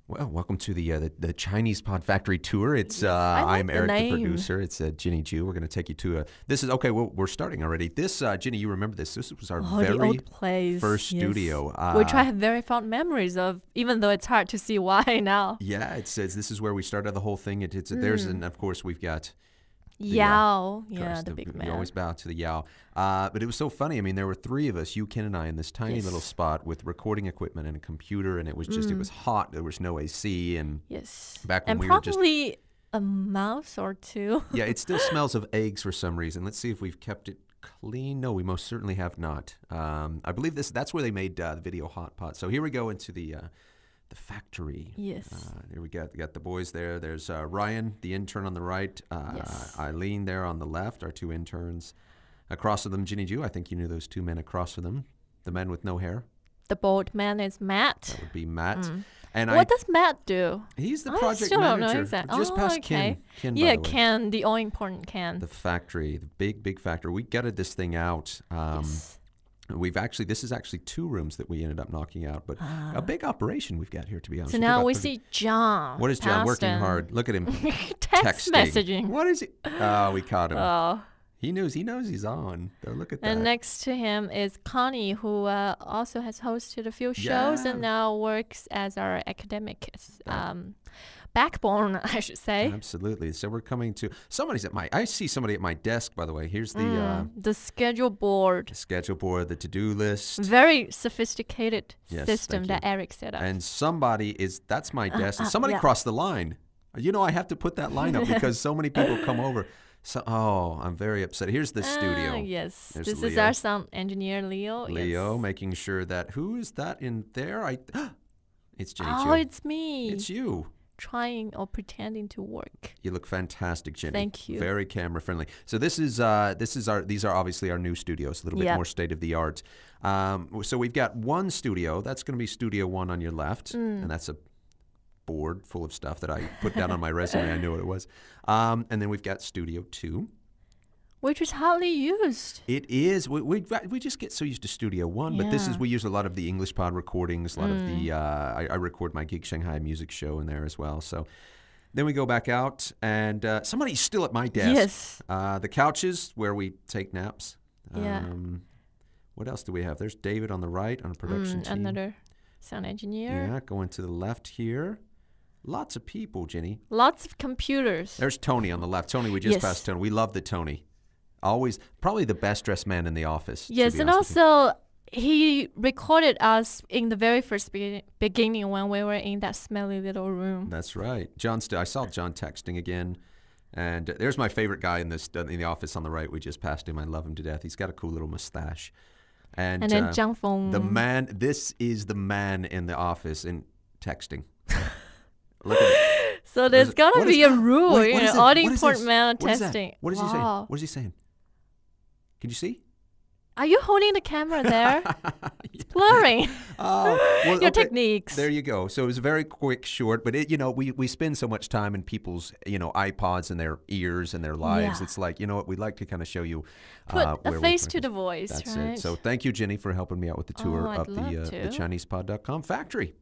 Well, welcome to the Chinese Pod Factory tour. It's Yes, I like I'm the Eric, the name. producer. It's Ginny Ju. We're going to take you to this is okay. Well, we're starting already. This Ginny, you remember this? This was our Oh, the very old place. first Yes. studio. Which I have very fond memories of, even though it's hard to see why now. Yeah, it says this is where we started the whole thing. It's there's and of course we've got. Yao, Of course, the big man. You always bow to the Yao. But it was so funny. I mean, there were three of us, you, Ken, and I, in this tiny little spot with recording equipment and a computer, and it was just, it was hot. There was no AC, and Yes. back when And we were just... probably a mouse or two. Yeah, it still smells of eggs for some reason. Let's see if we've kept it clean. No, we most certainly have not. I believe that's where they made the video hot pot. So here we go into the factory. Yes. There we got the boys there. There's Ryan, the intern on the right. Yes. Eileen there on the left, our two interns. Across from them, Ginny Ju. I think you knew those two men across from them. The man with no hair. The bald man is Matt. That would be Matt. And What does Matt do? he's the I project still don't know manager. exactly. Just past okay. Ken, by Yeah, the way. Ken, the all-important Ken. The factory, the big factory. We gutted this thing out. Yes. This is actually 2 rooms that we ended up knocking out, but a big operation we've got here, to be honest. So We've got now we about 30 see John. What is John working hard? Look at him Text texting. messaging. What is he? Oh, we caught him. Oh. He knows he's on. So look at that. And next to him is Connie, who also has hosted a few shows Yeah. and now works as our academic backbone, I should say. Absolutely. So we're coming to I see somebody at my desk, by the way. Here's the schedule board. schedule board, the to-do list. Very sophisticated Yes, system thank that Eric set up. And that's my desk. And somebody yeah. crossed the line. You know, I have to put that line up because so many people come over. So, I'm very upset. Here's the studio. Yes. There's This is Leo. our sound engineer, Leo. Leo, Yes. making sure that, who is that in there? It's Ginny Oh, Chu. it's me. It's you. Trying or pretending to work. You look fantastic, Ginny. Thank you. Very camera friendly. So these are obviously our new studios, a little bit more state of the art. So we've got one studio. That's going to be Studio 1 on your left, and that's a board full of stuff that I put down on my resume. I knew what it was. And then we've got Studio 2. Which is hardly used. It is. We just get so used to Studio 1, but this is, we use a lot of the English pod recordings, a lot of the, I record my Geek Shanghai music show in there as well. So then we go back out, and somebody's still at my desk. Yes. The couches where we take naps. Yeah. What else do we have? There's David on the right on the production team. Another sound engineer. Yeah, going to the left here. Lots of people, Ginny. Lots of computers. There's Tony on the left. Tony, we just Yes. passed Tony. We love the Tony. Always, probably the best dressed man in the office. to Yes, be and honest with you. also he recorded us in the very first beginning when we were in that smelly little room. That's right. I saw John texting again. And there's my favorite guy in the office on the right. We just passed him. I love him to death. He's got a cool little mustache. And And then Zhang Feng. this is the man in the office in texting. Look at it. So there's got to What be is- a rule, Wait, what is that? all the What is important this? men are What is that? testing. What is he saying? Wow. What is he saying? Can you see? Are you holding the camera there? It's blurring. Well, Your okay. techniques. There you go. So it was a very quick, short, but we spend so much time in people's, iPods and their ears and their lives. Yeah. It's like, you know what, we'd like to kind of show you. Put where a we face put to it. the voice, That's right? it. So thank you, Jenny, for helping me out with the tour Oh, I'd of love the to. ChinesePod.com factory.